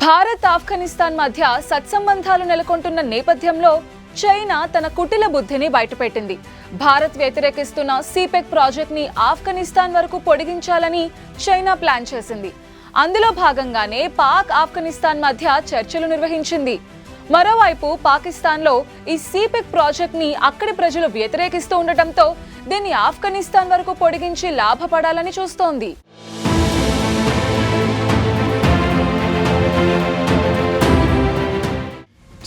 భారత్ ఆఫ్ఘనిస్తాన్ మధ్య సత్సంబంధాలు నెలకొంటున్న నేపథ్యంలో చైనా తన కుటిల బుద్ధిని బయటపెట్టింది. భారత్ వ్యతిరేకిస్తున్న సిపెక్ ప్రాజెక్ట్ ని ఆఫ్ఘనిస్తాన్ వరకు పొడిగించాలని చైనా ప్లాన్ చేసింది. అందులో భాగంగానే పాక్ ఆఫ్ఘనిస్తాన్ మధ్య చర్చలు నిర్వహించింది. మరోవైపు పాకిస్తాన్లో ఈ సిపెక్ ప్రాజెక్ట్ ని అక్కడి ప్రజలు వ్యతిరేకిస్తూ ఉండటంతో దీన్ని ఆఫ్ఘనిస్తాన్ వరకు పొడిగించి లాభపడాలని చూస్తోంది.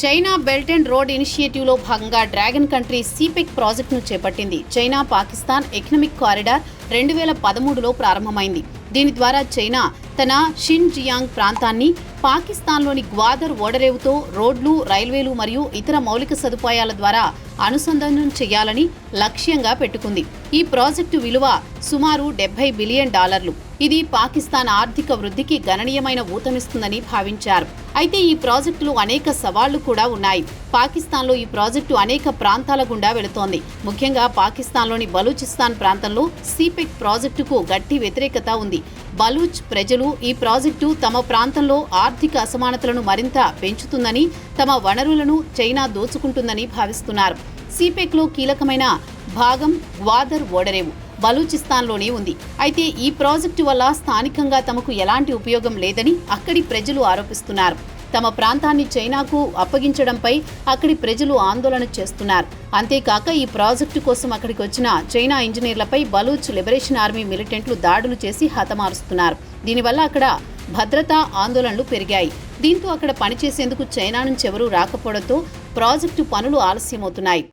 చైనా బెల్ట్ అండ్ రోడ్ ఇనిషియేటివ్లో భాగంగా డ్రాగన్ కంట్రీ సిపెక్ ప్రాజెక్టును చేపట్టింది. చైనా పాకిస్తాన్ ఎకనామిక్ కారిడార్ 2013లో ప్రారంభమైంది. దీని ద్వారా చైనా తన షిన్జియాంగ్ ప్రాంతాన్ని పాకిస్తాన్లోని గ్వాదర్ ఓడరేవుతో రోడ్లు, రైల్వేలు మరియు ఇతర మౌలిక సదుపాయాల ద్వారా అనుసంధానం చేయాలని లక్ష్యంగా పెట్టుకుంది. ఈ ప్రాజెక్టు విలువ సుమారు $70 బిలియన్. ఇది పాకిస్తాన్ ఆర్థిక వృద్ధికి గణనీయమైన ఊతమిస్తుందని భావించారు. అయితే ఈ ప్రాజెక్టులో అనేక సవాళ్లు కూడా ఉన్నాయి. పాకిస్తాన్లో ఈ ప్రాజెక్టు అనేక ప్రాంతాల గుండా వెళుతోంది. ముఖ్యంగా పాకిస్తాన్లోని బలూచిస్తాన్ ప్రాంతంలో సిపెక్ ప్రాజెక్టుకు గట్టి వ్యతిరేకత ఉంది. బలూచ్ ప్రజలు ఈ ప్రాజెక్టు తమ ప్రాంతంలో ఆర్థిక అసమానతలను మరింత పెంచుతుందని, తమ వనరులను చైనా దోచుకుంటుందని భావిస్తున్నారు. సిపెక్లో కీలకమైన భాగం గ్వాదర్ ఓడరేవు బలూచిస్తాన్లోనే ఉంది. అయితే ఈ ప్రాజెక్టు వల్ల స్థానికంగా తమకు ఎలాంటి ఉపయోగం లేదని అక్కడి ప్రజలు ఆరోపిస్తున్నారు. తమ ప్రాంతాన్ని చైనాకు అప్పగించడంపై అక్కడి ప్రజలు ఆందోళన చేస్తున్నారు. అంతేకాక ఈ ప్రాజెక్టు కోసం అక్కడికి వచ్చిన చైనా ఇంజనీర్లపై బలూచ్ లిబరేషన్ ఆర్మీ మిలిటెంట్లు దాడులు చేసి హతమారుస్తున్నారు. దీనివల్ల అక్కడ భద్రతా ఆందోళనలు పెరిగాయి. దీంతో అక్కడ పనిచేసేందుకు చైనా నుంచి ఎవరూ రాకపోవడంతో ప్రాజెక్టు పనులు ఆలస్యమవుతున్నాయి.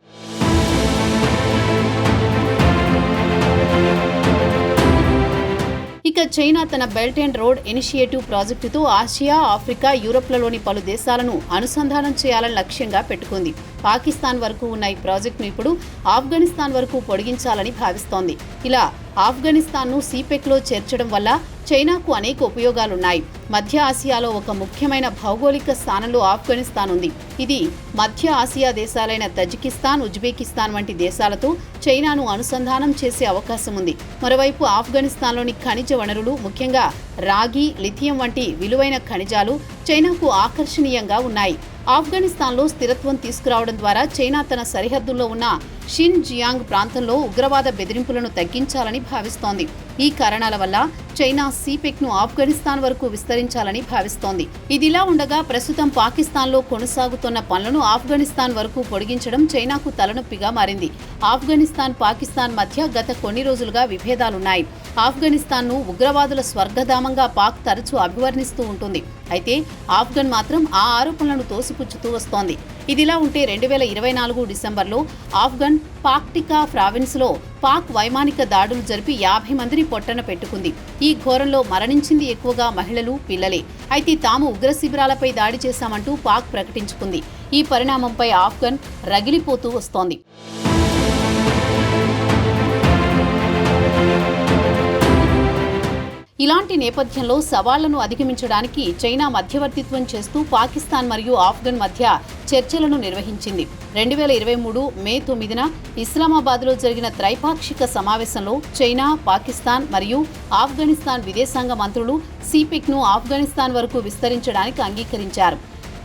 ఇక చైనా తన బెల్ట్ అండ్ రోడ్ ఇనిషియేటివ్ ప్రాజెక్టుతో ఆసియా, ఆఫ్రికా, యూరప్లలోని పలు దేశాలను అనుసంధానం చేయాలని లక్ష్యంగా పెట్టుకుంది. పాకిస్తాన్ వరకు ఉన్న ఈ ప్రాజెక్టును ఇప్పుడు ఆఫ్ఘనిస్తాన్ వరకు పొడిగించాలని భావిస్తోంది. ఇలా ఆఫ్ఘనిస్తాన్ను సిపెక్లో చేర్చడం వల్ల చైనాకు అనేక ఉపయోగాలున్నాయి. మధ్య ఆసియాలో ఒక ముఖ్యమైన భౌగోళిక స్థానంలో ఆఫ్ఘనిస్తాన్ ఉంది. ఇది మధ్య ఆసియా దేశాలైన తజికిస్తాన్, ఉజ్బెకిస్తాన్ వంటి దేశాలతో చైనాను అనుసంధానం చేసే అవకాశం ఉంది. మరోవైపు ఆఫ్ఘనిస్తాన్లోని ఖనిజ వనరులు, ముఖ్యంగా రాగి, లిథియం వంటి విలువైన ఖనిజాలు చైనాకు ఆకర్షణీయంగా ఉన్నాయి. ఆఫ్ఘనిస్తాన్లో స్థిరత్వం తీసుకురావడం ద్వారా చైనా తన సరిహద్దుల్లో ఉన్న షిన్జియాంగ్ ప్రాంతంలో ఉగ్రవాద బెదిరింపులను తగ్గించాలని భావిస్తోంది. ఈ కారణాల వల్ల చైనా సిపెక్ను ఆఫ్ఘనిస్తాన్ వరకు విస్తరించాలని భావిస్తోంది. ఇదిలా ఉండగా ప్రస్తుతం పాకిస్తాన్లో కొనసాగుతున్న పనులను ఆఫ్ఘనిస్తాన్ వరకు పొడిగించడం చైనాకు తలనొప్పిగా మారింది. ఆఫ్ఘనిస్తాన్, పాకిస్తాన్ మధ్య గత కొన్ని రోజులుగా విభేదాలున్నాయి. ఆఫ్ఘనిస్తాన్ను ఉగ్రవాదుల స్వర్గధామంగా పాక్ తరచూ అభివర్ణిస్తూ ఉంటుంది. అయితే ఆఫ్ఘన్ మాత్రం ఆ ఆరోపణలను తోసిపుచ్చుతూ వస్తోంది. ఇదిలా ఉంటే 2024 డిసెంబర్లో ఆఫ్ఘన్ పాక్టికా ప్రావిన్స్లో పాక్ వైమానిక దాడులు జరిపి 50 మందిని పొట్టన పెట్టుకుంది. ఈ ఘోరంలో మరణించింది ఎక్కువగా మహిళలు, పిల్లలే. అయితే తాము ఉగ్ర శిబిరాలపై దాడి చేశామంటూ పాక్ ప్రకటించుకుంది. ఈ పరిణామంపై ఆఫ్ఘన్ రగిలిపోతూ వస్తోంది. ఇలాంటి నేపథ్యంలో సవాళ్లను అధిగమించడానికి చైనా మధ్యవర్తిత్వం చేస్తూ పాకిస్తాన్ మరియు ఆఫ్ఘన్ మధ్య చర్చలను నిర్వహించింది. 2023 మే 9న ఇస్లామాబాద్లో జరిగిన త్రైపాక్షిక సమావేశంలో చైనా, పాకిస్తాన్ మరియు ఆఫ్ఘనిస్తాన్ విదేశాంగ మంత్రులు సిపెక్ను ఆఫ్ఘనిస్తాన్ వరకు విస్తరించడానికి అంగీకరించారు.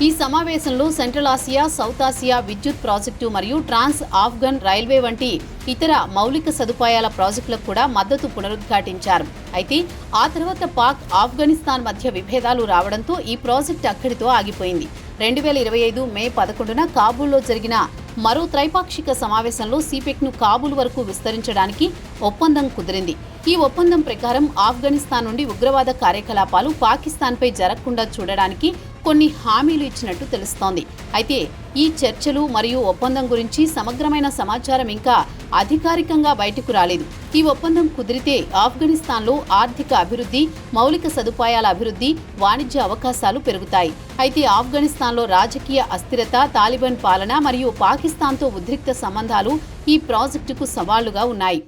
ఈ సమావేశంలో సెంట్రల్ ఆసియా, సౌత్ ఆసియా విద్యుత్ ప్రాజెక్టు మరియు ట్రాన్స్ ఆఫ్ఘన్ రైల్వే వంటి ఇతర మౌలిక సదుపాయాల ప్రాజెక్టులకు కూడా మద్దతు పునరుద్ఘాటించారు. అయితే ఆ తర్వాత పాక్, ఆఫ్ఘనిస్తాన్ మధ్య విభేదాలు రావడంతో ఈ ప్రాజెక్టు అక్కడితో ఆగిపోయింది. 2025 మే 11న కాబూల్లో జరిగిన మరో త్రైపాక్షిక సమావేశంలో సిపెక్ను కాబూల్ వరకు విస్తరించడానికి ఒప్పందం కుదిరింది. ఈ ఒప్పందం ప్రకారం ఆఫ్ఘనిస్తాన్ నుండి ఉగ్రవాద కార్యకలాపాలు పాకిస్తాన్పై జరగకుండా చూడడానికి కొన్ని హామీలు ఇచ్చినట్టు తెలుస్తోంది. అయితే ఈ చర్చలు మరియు ఒప్పందం గురించి సమగ్రమైన సమాచారం ఇంకా అధికారికంగా బయటకు రాలేదు. ఈ ఒప్పందం కుదిరితే ఆఫ్ఘనిస్తాన్లో ఆర్థిక అభివృద్ధి, మౌలిక సదుపాయాల అభివృద్ధి, వాణిజ్య అవకాశాలు పెరుగుతాయి. అయితే ఆఫ్ఘనిస్తాన్లో రాజకీయ అస్థిరత, తాలిబాన్ పాలన మరియు పాకిస్తాన్తో ఉద్రిక్త సంబంధాలు ఈ ప్రాజెక్టుకు సవాళ్లుగా ఉన్నాయి.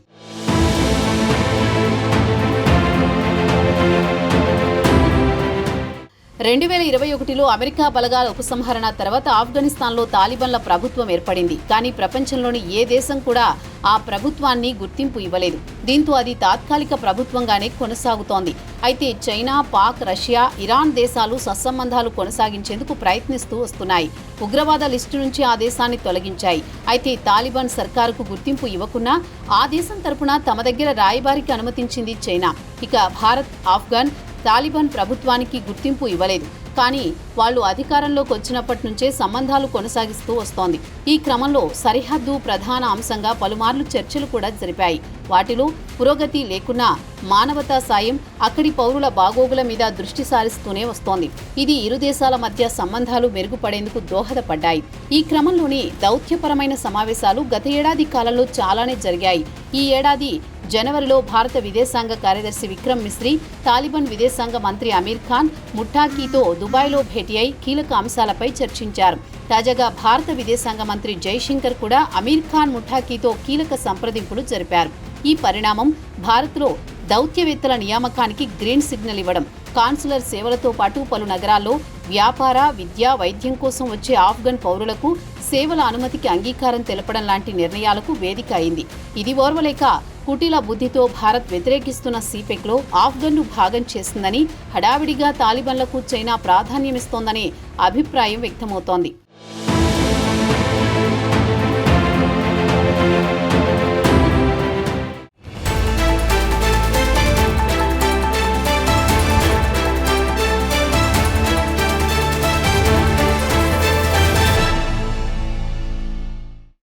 2021లో అమెరికా బలగాల ఉపసంహరణ తర్వాత ఆఫ్ఘనిస్తాన్లో తాలిబాన్ల ప్రభుత్వం ఏర్పడింది. కానీ ప్రపంచంలోని ఏ దేశం కూడా ఆ ప్రభుత్వాన్ని గుర్తింపు ఇవ్వలేదు. దీంతో అది తాత్కాలిక ప్రభుత్వంగానే కొనసాగుతోంది. అయితే చైనా, పాక్, రష్యా, ఇరాన్ దేశాలు సత్సంబంధాలు కొనసాగించేందుకు ప్రయత్నిస్తూ వస్తున్నాయి. ఉగ్రవాద లిస్టు నుంచి ఆ దేశాన్ని తొలగించాయి. అయితే తాలిబాన్ సర్కారుకు గుర్తింపు ఇవ్వకున్నా ఆ దేశం తరపున తమ దగ్గర రాయబారికి అనుమతించింది చైనా. ఇక భారత్, ఆఫ్ఘన్ తాలిబాన్ ప్రభుత్వానికి గుర్తింపు ఇవ్వలేదు. కానీ వాళ్లు అధికారంలోకి వచ్చినప్పటి నుంచే సంబంధాలు కొనసాగిస్తూ వస్తోంది. ఈ క్రమంలో సరిహద్దు ప్రధాన అంశంగా పలుమార్లు చర్చలు కూడా జరిపాయి. వాటిలో పురోగతి లేకున్నా మానవతా సాయం, అక్కడి పౌరుల బాగోగుల మీద దృష్టి సారిస్తూనే వస్తోంది. ఇది ఇరు దేశాల మధ్య సంబంధాలు మెరుగుపడేందుకు దోహదపడ్డాయి. ఈ క్రమంలోనే దౌత్యపరమైన సమావేశాలు గత ఏడాది కాలంలో చాలానే జరిగాయి. ఈ ఏడాది జనవరిలో భారత విదేశాంగ కార్యదర్శి విక్రమ్ మిశ్రీ, తాలిబాన్ విదేశాంగ మంత్రి అమీర్ ఖాన్ ముఠాకీతో దుబాయ్లో భేటీ అయి కీలక అంశాలపై చర్చించారు. తాజాగా భారత విదేశాంగ మంత్రి జైశంకర్ కూడా అమీర్ ఖాన్ ముఠాకీతో కీలక సంప్రదింపులు జరిపారు. ఈ పరిణామం భారత్లో దౌత్యవేత్తల నియామకానికి గ్రీన్ సిగ్నల్ ఇవ్వడం, కాన్సులర్ సేవలతో పాటు పలు నగరాల్లో వ్యాపార, విద్య, వైద్యం కోసం వచ్చే ఆఫ్ఘన్ పౌరులకు సేవల అనుమతికి అంగీకారం తెలపడం లాంటి నిర్ణయాలకు వేదిక అయింది. ఇది ఓర్వలేక కుటిల బుద్ధితో భారత్ వ్యతిరేకిస్తున్న సిపెక్లో ఆఫ్ఘన్ను భాగం చేసిందని, హడావిడిగా తాలిబాన్లకు చైనా ప్రాధాన్యమిస్తోందనే అభిప్రాయం వ్యక్తమవుతోంది.